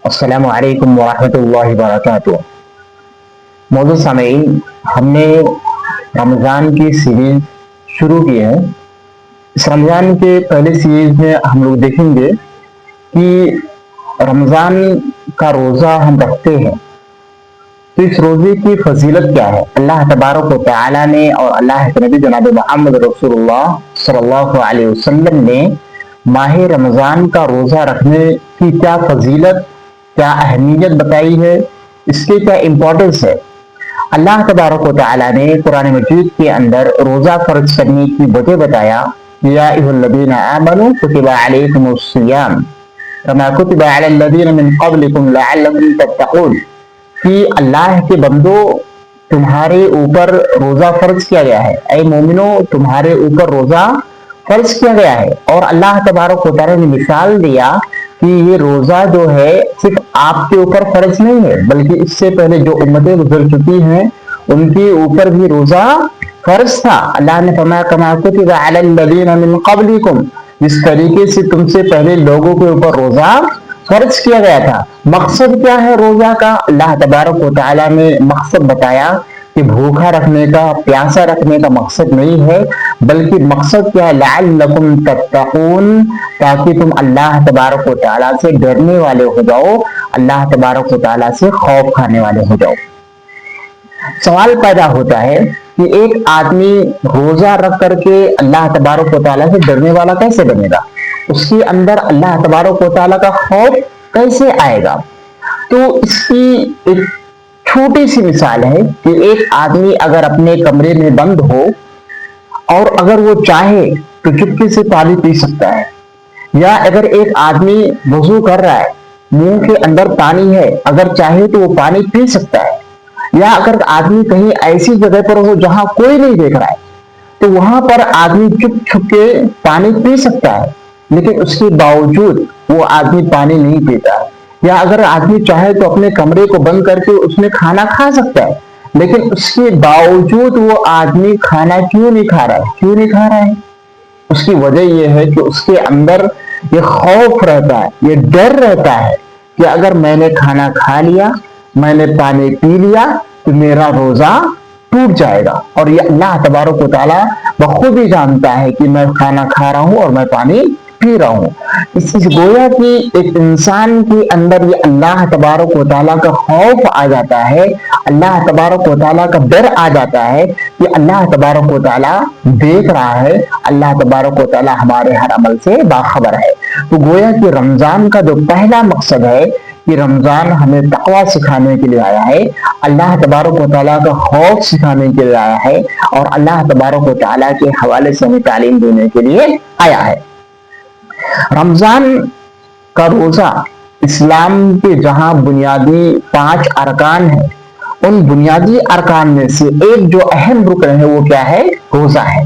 السلام علیکم ورحمۃ اللہ وبرکاتہ۔ موضوع سامعین، ہم نے رمضان کی سیریز شروع کی ہے۔ اس رمضان کے پہلے سیریز میں ہم لوگ دیکھیں گے کہ رمضان کا روزہ ہم رکھتے ہیں تو اس روزے کی فضیلت کیا ہے۔ اللہ تبارک و تعالی نے اور اللہ کے نبی جناب محمد رسول اللہ صلی اللہ علیہ وسلم نے ماہ رمضان کا روزہ رکھنے کی کیا فضیلت، کیا اہمیت بتائی ہے، اس کے کیا امپورٹنس ہے۔ اللہ تبارک و تعالی نے قرآن مجید کے اندر روزہ فرض کرنے کی وجہ بتایا، یا ایھا الذین آمنوا کتب علیکم الصیام کما کتب علی الذین من قبلکم لعلکم تتقون، کہ اللہ کے بندو تمہارے اوپر روزہ فرض کیا گیا ہے، اے مومنو تمہارے اوپر روزہ فرض کیا گیا ہے۔ اور اللہ تبارک و تعالی نے مثال دیا کہ یہ روزہ جو ہے صرف آپ کے اوپر فرض نہیں ہے، بلکہ اس سے پہلے جو امتیں گزر چکی ہیں ان کے اوپر بھی روزہ فرض تھا۔ اللہ نے فرمایا کما کتب علی الذین من قبلکم، جس طریقے سے تم سے پہلے لوگوں کے اوپر روزہ فرض کیا گیا تھا۔ مقصد کیا ہے روزہ کا؟ اللہ تبارک و تعالیٰ نے مقصد بتایا کہ بھوکا رکھنے کا، پیاسا رکھنے کا مقصد نہیں ہے، بلکہ مقصد کیا ہے؟ لعلکم تتقون، تاکہ تم اللہ تبارک و تعالیٰ سے ڈرنے والے ہو جاؤ، اللہ تبارک و تعالیٰ سے خوف کھانے والے ہو جاؤ۔ سوال پیدا ہوتا ہے کہ ایک آدمی روزہ رکھ کر کے اللہ تبارک و تعالیٰ سے ڈرنے والا کیسے بنے گا؟ اس کے اندر اللہ تبارک و تعالیٰ کا خوف کیسے آئے گا؟ تو اس کی ایک چھوٹی سی مثال ہے کہ ایک آدمی اگر اپنے کمرے میں بند ہو اور اگر وہ چاہے تو چپکے سے پانی پی سکتا ہے، یا اگر ایک آدمی وضو کر رہا ہے، منہ کے اندر پانی ہے، اگر چاہے تو وہ پانی پی سکتا ہے، یا اگر آدمی کہیں ایسی جگہ پر ہو جہاں کوئی نہیں دیکھ رہا ہے تو وہاں پر آدمی چپ چھپ کے پانی پی سکتا ہے، لیکن اس کے باوجود وہ آدمی پانی نہیں پیتا ہے۔ یا اگر آدمی چاہے تو اپنے کمرے کو بند کر کے اس میں کھانا کھا سکتا ہے، لیکن اس کے باوجود وہ آدمی کھانا کیوں نہیں کھا رہا ہے؟ کیوں نہیں کھا رہا ہے؟ اس کی وجہ یہ ہے کہ اس کے اندر یہ خوف رہتا ہے، یہ ڈر رہتا ہے کہ اگر میں نے کھانا کھا لیا، میں نے پانی پی لیا تو میرا روزہ ٹوٹ جائے گا۔ اور یہ اللہ تبارک و تعالیٰ بخود ہی جانتا ہے کہ میں کھانا کھا رہا ہوں اور میں پانی پی رہا ہوں۔ اس گویا کہ ایک انسان کے اندر یہ اللہ تبارک و تعالیٰ کا خوف آ جاتا ہے، اللہ تبارک و تعالیٰ کا ڈر آ جاتا ہے کہ اللہ تبارک و تعالیٰ دیکھ رہا ہے، اللہ تبارک و تعالیٰ ہمارے ہر عمل سے باخبر ہے۔ تو گویا کہ رمضان کا جو پہلا مقصد ہے کہ رمضان ہمیں تقویٰ سکھانے کے لیے آیا ہے، اللہ تبارک و تعالیٰ کا خوف سکھانے کے لیے آیا ہے، اور اللہ تبارک و تعالیٰ کے حوالے سے ہمیں تعلیم دینے کے لیے آیا ہے۔ رمضان کا روزہ اسلام کے جہاں بنیادی 5 ارکان ہیں، ان بنیادی ارکان میں سے ایک جو اہم رکن ہے وہ کیا ہے؟ روزہ ہے۔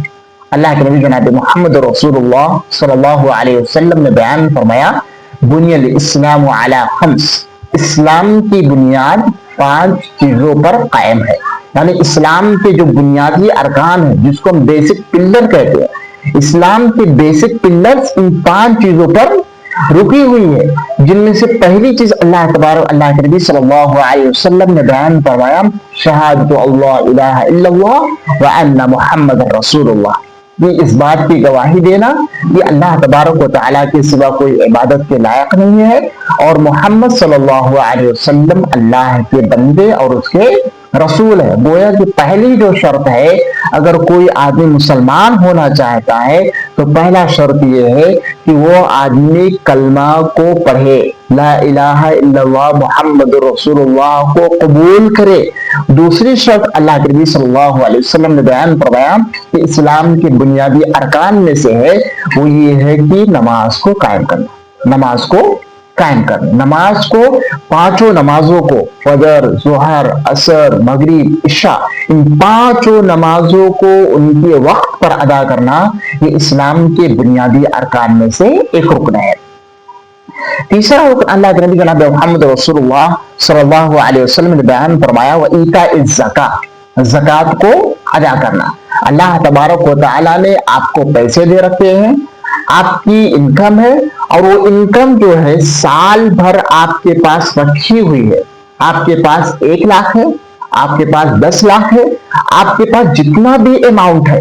اللہ کے نبی جناب محمد رسول اللہ صلی اللہ علیہ وسلم نے بیان فرمایا، بنی الاسلام علی 5، اسلام کی بنیاد 5 چیزوں پر قائم ہے۔ یعنی اسلام کے جو بنیادی ارکان ہیں، جس کو ہم بیسک پلر کہتے ہیں، اسلام کے بیسک پلرز ان 5 چیزوں پر رکی ہوئی ہے، جن میں سے پہلی چیز اللہ کے نبی صلی اللہ علیہ وسلم نے بیان فرمایا، شہادت اللہ الہ الا اللہ وان محمد رسول اللہ، یہ اس بات کی گواہی دینا کہ اللہ تبارک و تعالیٰ کے سوا کوئی عبادت کے لائق نہیں ہے، اور محمد صلی اللہ علیہ وسلم اللہ کے بندے اور اس کے رسول ہے۔ گویا کہ پہلی جو شرط ہے، اگر کوئی آدمی مسلمان ہونا چاہتا ہے تو پہلا شرط یہ ہے کہ وہ آدمی کلمہ کو پڑھے، لا الہ الا اللہ محمد رسول اللہ کو قبول کرے۔ دوسری شرط اللہ کے نبی صلی اللہ علیہ وسلم نے بیان فرمایا کہ اسلام کے بنیادی ارکان میں سے ہے، وہ یہ ہے کہ نماز کو قائم کرنا، نماز کو قائم کرنا، نماز کو 5 نمازوں کو، فجر، ظہر، عصر، مغرب، عشاء، ان 5 نمازوں کو ان کے وقت پر ادا کرنا، یہ اسلام کے بنیادی ارکان میں سے ایک رکن ہے۔ تیسرا رکن اللہ کے نبی جناب محمد رسول اللہ صلی اللہ علیہ وسلم نے بیان فرمایا، وَإِيتَاءِ الزَّكَاةِ، زکوٰۃ کو ادا کرنا۔ اللہ تبارک و تعالیٰ نے آپ کو پیسے دے رکھے ہیں، آپ کی انکم ہے، اور وہ انکم جو ہے سال بھر آپ کے پاس رکھی ہوئی ہے، آپ کے پاس 1 لاکھ ہے، آپ کے پاس 10 لاکھ ہے، آپ کے پاس جتنا بھی اماؤنٹ ہے،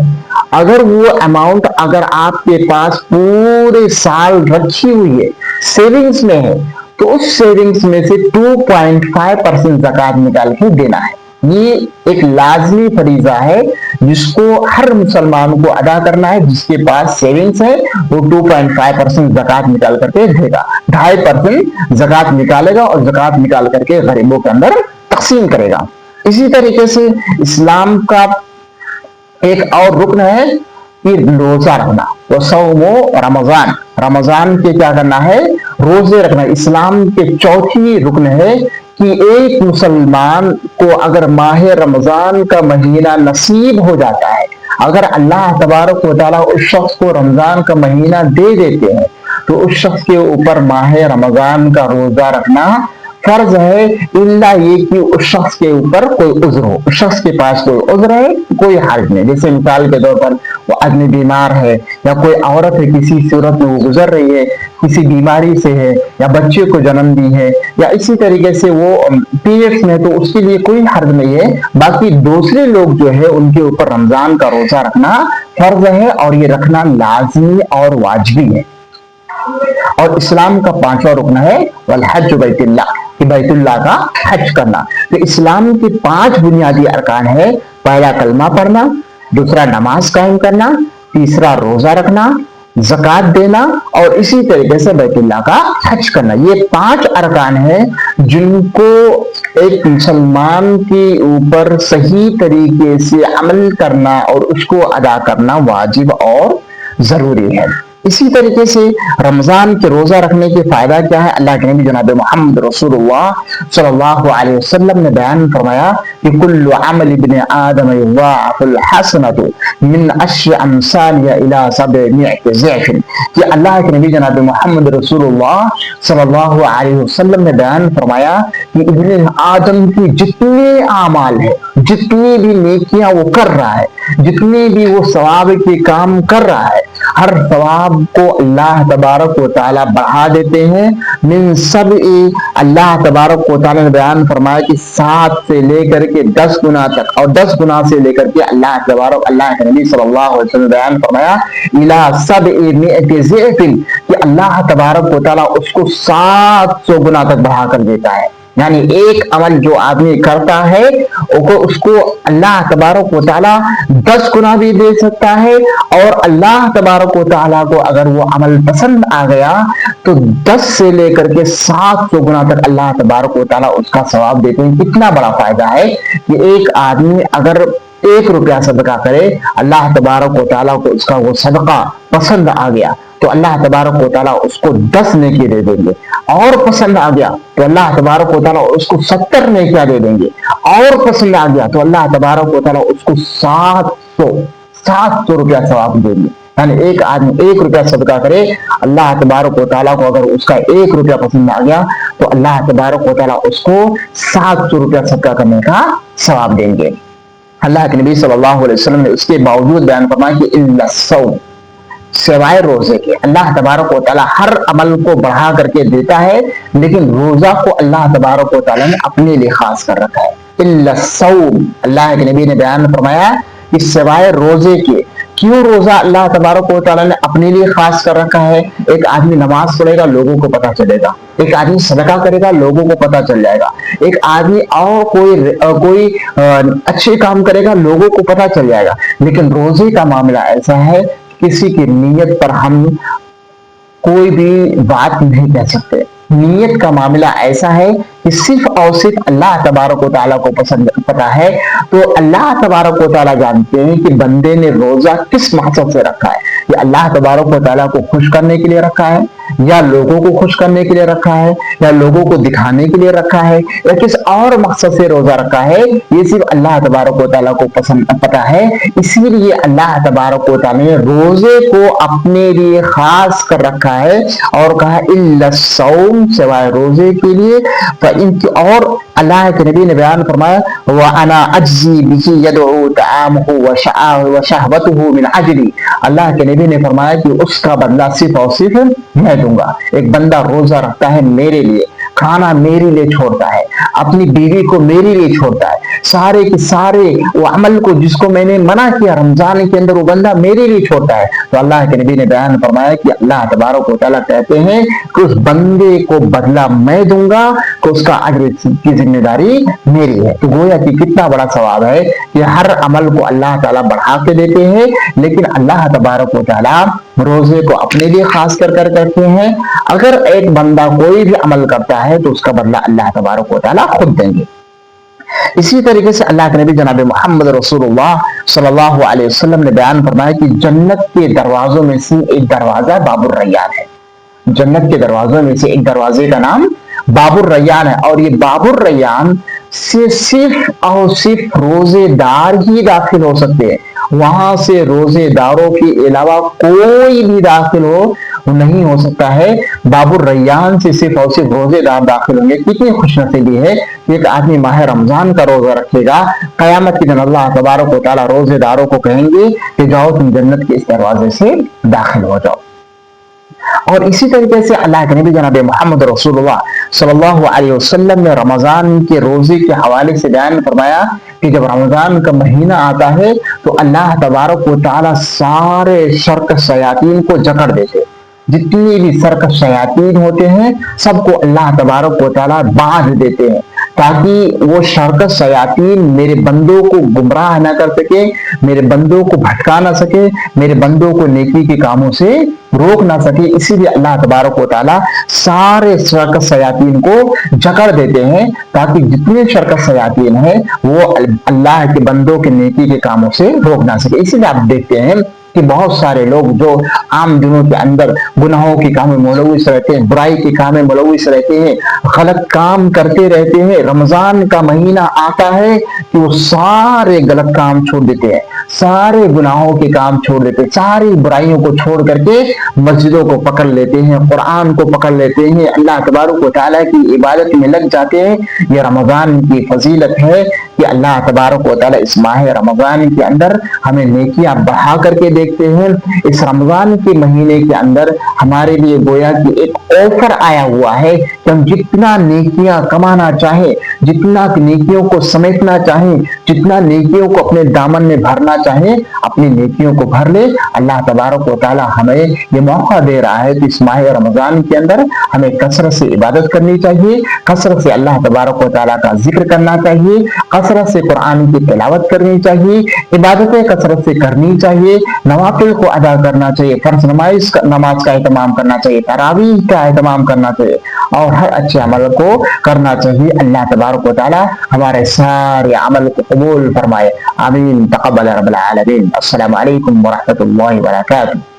اگر وہ اماؤنٹ اگر آپ کے پاس پورے سال رکھی ہوئی ہے، سیونگز میں ہے، تو اس سیونگز میں سے 2.5% زکوٰۃ نکال کے دینا ہے۔ یہ ایک لازمی فریضہ ہے جس کو ہر مسلمان کو ادا کرنا ہے۔ جس کے پاس سیونگز ہے وہ 2.5% زکوٰۃ نکال کر کے دے گا، 2.5% زکوٰۃ نکالے گا اور زکوٰۃ نکال کر کے غریبوں کے اندر تقسیم کرے گا۔ اسی طریقے سے اسلام کا ایک اور رکن ہے کہ روزہ رکھنا، وہ صوم رمضان، رمضان کے کیا کرنا ہے؟ روزے رکھنا۔ اسلام کے چوتھی رکن ہے کہ ایک مسلمان کو اگر ماہ رمضان کا مہینہ نصیب ہو جاتا ہے، اگر اللہ تبارک و تعالیٰ اس شخص کو رمضان کا مہینہ دے دیتے ہیں، تو اس شخص کے اوپر ماہ رمضان کا روزہ رکھنا فرض ہے، الا یہ کہ اس شخص کے اوپر کوئی عذر ہو، اس شخص کے پاس کوئی عذر ہے، کوئی حرج نہیں۔ جیسے مثال کے طور پر وہ آدمی بیمار ہے، یا کوئی عورت ہے کسی صورت میں وہ گزر رہی ہے، کسی بیماری سے ہے، یا بچے کو جنم دی ہے، یا اسی طریقے سے وہ پیریڈس میں، تو اس کے لیے کوئی حرج نہیں ہے۔ باقی دوسرے لوگ جو ہے ان کے اوپر رمضان کا روزہ رکھنا فرض ہے، اور یہ رکھنا لازمی اور واجبی ہے۔ اور اسلام کا 5واں رکن ہے والحج بیت اللہ، کہ بیت اللہ کا حج کرنا۔ تو اسلام کے 5 بنیادی ارکان ہے: پہلا کلمہ پڑھنا، دوسرا نماز قائم کرنا، تیسرا روزہ رکھنا، زکوٰۃ دینا، اور اسی طریقے سے بیت اللہ کا حج کرنا۔ یہ 5 ارکان ہیں جن کو ایک مسلمان کے اوپر صحیح طریقے سے عمل کرنا اور اس کو ادا کرنا واجب اور ضروری ہے۔ اسی طریقے سے رمضان کے روزہ رکھنے کے فائدہ کیا ہے؟ اللہ کے نبی جناب محمد رسول اللہ صلی اللہ علیہ وسلم نے بیان فرمایا کہ کل عمل ابن آدم یضاعف الحسنۃ من 10 امثالها الى 700 ضعف، کہ اللہ کے نبی جناب محمد رسول اللہ صلی اللہ علیہ وسلم نے بیان فرمایا کہ ابن آدم کی جتنے اعمال ہیں، جتنی بھی نیکیاں وہ کر رہا ہے، جتنے بھی وہ ثواب کے کام کر رہا ہے، ہر ثواب کو اللہ تبارک و تعالیٰ بڑھا دیتے ہیں۔ من سبع، اللہ تبارک و تعالیٰ نے بیان فرمایا کہ 7 سے لے کر کے 10 گنا تک، اور 10 گنا سے لے کر کے اللہ کے نبی صلی اللہ علیہ وسلم نے بیان فرمایا الی 700 ضعف، کہ اللہ تبارک و تعالیٰ اس کو 700 گنا تک بڑھا کر دیتا ہے۔ یعنی ایک عمل جو آدمی کرتا ہے اس کو اللہ تبارک و تعالیٰ 10 گنا بھی دے سکتا ہے، اور اللہ تبارک و تعالیٰ کو اگر وہ عمل پسند آ گیا تو 10 سے لے کر کے 700 گنا تک اللہ تبارک و تعالیٰ اس کا ثواب دیتے ہیں۔ کتنا بڑا فائدہ ہے کہ ایک آدمی اگر 1 روپیہ صدقہ کرے، اللہ تبارک و تعالیٰ کو اس کا وہ صدقہ پسند آ گیا تو اللہ تبارک و تعالیٰ اس کو 10 نیکی دے دیں گے، اور پسند آ گیا تو اللہ تبارک و تعالیٰ اس کو 70 نیکیاں دے دیں گے، اور پسند آ گیا تو اللہ تبارک و تعالیٰ اس کو 700 روپیہ ثواب دیں گے۔ یعنی ایک آدمی 1 روپیہ صدقہ کرے، اللہ تبارک و تعالیٰ کو اگر اس کا 1 روپیہ پسند آ گیا تو اللہ تبارک و تعالیٰ اس کو 700 روپیہ صدقہ کرنے کا ثواب دیں گے۔ اللہ کے نبی صلی اللہ علیہ وسلم نے اس کے باوجود بیان فرمایا کہ الا الصوم، سوائے روزے کے۔ اللہ تبارک و تعالیٰ ہر عمل کو بڑھا کر کے دیتا ہے، لیکن روزہ کو اللہ تبارک و تعالیٰ نے اپنے لیے خاص کر رکھا ہے۔ الا الصوم، اللہ کے نبی نے بیان فرمایا کہ سوائے روزے کے۔ کیوں روزہ اللہ تبارک و تعالیٰ نے اپنے لیے خاص کر رکھا ہے؟ ایک آدمی نماز پڑھے گا، لوگوں کو پتہ چلے گا، ایک آدمی صدقہ کرے گا، لوگوں کو پتہ چل جائے گا، ایک آدمی اور کوئی اچھے کام کرے گا، لوگوں کو پتہ چل جائے گا۔ لیکن روزے کا معاملہ ایسا ہے، کسی کی نیت پر ہم کوئی بھی بات نہیں کہہ سکتے۔ نیت کا معاملہ ایسا ہے کہ صرف اور صرف اللہ تبارک و تعالیٰ کو پتا ہے، تو اللہ تبارک و تعالیٰ جانتے ہیں کہ بندے نے روزہ کس مقصد سے رکھا ہے، یا اللہ تبارک و تعالیٰ کو خوش کرنے کے لیے رکھا ہے، یا لوگوں کو خوش کرنے کے لیے رکھا ہے، یا لوگوں کو دکھانے کے لیے رکھا ہے، یا کس اور مقصد سے روزہ رکھا ہے، یہ صرف اللہ تبارک و تعالیٰ کو پتا ہے۔ اسی لیے اللہ تبارک و تعالیٰ نے روزے کو اپنے لیے خاص کر رکھا ہے، اور کہا الا الصوم، سوائے روزے کے لیے۔ اور اللہ کے نبی نے بیان فرمایا وَأَنَا أَجْزِي بِهِ يَدْعُو طَعَامُهُ وَشَهْوَتُهُ مِنْ عَجْلِي، اللہ کے نبی نے فرمایا کہ اس کا بدلہ صرف اور صرف میں دوں گا۔ ایک بندہ روزہ رکھتا ہے میرے لیے، کھانا میرے لیے چھوڑتا ہے، اپنی بیوی کو میرے لیے چھوڑتا ہے، سارے کے سارے وہ عمل کو جس کو میں نے منع کیا رمضان کے اندر وہ بندہ میرے لیے چھوڑتا ہے، تو اللہ کے نبی نے بیان فرمایا کہ اللہ تبارک و تعالیٰ کہتے ہیں کہ اس بندے کو بدلہ میں دوں گا، کہ اس کا اجر کی ذمہ داری میری ہے۔ تو گویا کہ کتنا بڑا ثواب ہے کہ ہر عمل کو اللہ تعالیٰ بڑھا کے دیتے ہیں، لیکن اللہ تبارک و تعالیٰ روزے کو اپنے لیے خاص کر کرتے ہیں۔ اگر ایک بندہ کوئی بھی عمل کرتا ہے تو اس کا بدلہ اللہ تبارک و تعالیٰ خود دیں گے۔ اسی طریقے سے اللہ کے نبی جناب محمد رسول اللہ صلی اللہ علیہ وسلم نے بیان فرمایا کہ جنت کے دروازوں میں سے ایک دروازہ باب الریان ہے۔ جنت کے دروازوں میں سے ایک دروازے کا نام باب الریان ہے، اور یہ باب الریان سے صرف اور صرف روزے دار ہی داخل ہو سکتے ہیں۔ وہاں سے روزے داروں کے علاوہ کوئی بھی داخل ہو نہیں ہو سکتا ہے۔ باب الریان سے صرف اور صرف روزے دار داخل ہوں گے۔ کتنی خوش نصیبی ہے کہ ایک آدمی ماہ رمضان کا روزہ رکھے گا، قیامت کے دن اللہ تبارک و تعالیٰ روزے داروں کو کہیں گے کہ جاؤ تم جنت کے اس دروازے سے داخل ہو جاؤ۔ اور اسی طریقے سے اللہ کے نبی جناب محمد رسول اللہ صلی اللہ علیہ وسلم نے رمضان کے روزے کے حوالے سے بیان فرمایا کہ جب رمضان کا مہینہ آتا ہے تو اللہ تبارک و تعالیٰ سارے سرکش شیاطین کو جکڑ دیتے، جتنی بھی سرکش شیاطین ہوتے ہیں سب کو اللہ تبارک و تعالیٰ باندھ دیتے ہیں، تاکہ وہ سرکش شیاطین میرے بندوں کو گمراہ نہ کر سکے، میرے بندوں کو بھٹکا نہ سکے، میرے بندوں کو نیکی کے کاموں سے روک نہ سکے۔ اسی لیے اللہ تبارک و تعالیٰ سارے سرکش شیاطین کو جکڑ دیتے ہیں، تاکہ جتنے سرکش شیاطین ہیں وہ اللہ کے بندوں کے نیکی کے کاموں سے روک نہ سکے۔ اسی لیے آپ دیکھتے ہیں کہ بہت سارے لوگ جو عام دنوں کے اندر گناہوں کے کام میں ملوث رہتے ہیں، برائی کے کام میں ملوث رہتے ہیں، غلط کام کرتے رہتے ہیں، رمضان کا مہینہ آتا ہے کہ وہ سارے غلط کام چھوڑ دیتے ہیں، سارے گناہوں کے کام چھوڑ دیتے ہیں، ساری برائیوں کو چھوڑ کر کے مسجدوں کو پکڑ لیتے ہیں، قرآن کو پکڑ لیتے ہیں، اللہ تبارک و تعالیٰ کی عبادت میں لگ جاتے ہیں۔ یہ رمضان کی فضیلت ہے کہ اللہ تبارک و تعالیٰ اس ماہ رمضان کے اندر ہمیں نیکیاں بڑھا کر کے دیکھتے ہیں۔ اس رمضان کے مہینے کے اندر ہمارے لیے گویا کہ ایک آفر آیا ہوا ہے کہ ہم جتنا نیکیاں کمانا چاہیں، جتنا نیکیوں کو سمیٹنا چاہیں، جتنا نیکیوں کو اپنے دامن میں بھرنا چاہیں، اپنی نیکیوں کو بھر لے۔ اللہ تبارک و تعالیٰ ہمیں یہ موقع دے رہا ہے کہ اس ماہ رمضان کے اندر ہمیں کثرت سے عبادت کرنی چاہیے، کثرت سے اللہ تبارک و تعالیٰ کا ذکر کرنا چاہیے، کثرت سے قرآن کی تلاوت کرنی چاہیے، عبادتیں کثرت سے کرنی چاہیے، نوافل کو ادا کرنا چاہیے، فرض نماز کا اہتمام کرنا چاہیے، تراویح کا اہتمام کرنا چاہیے، اور ہر اچھے عمل کو کرنا چاہیے۔ اللہ تبارک و تعالیٰ ہمارے سارے عمل کو قبول فرمائے، آمین، تقبل رب العالمین۔ السلام علیکم ورحمۃ اللہ وبرکاتہ۔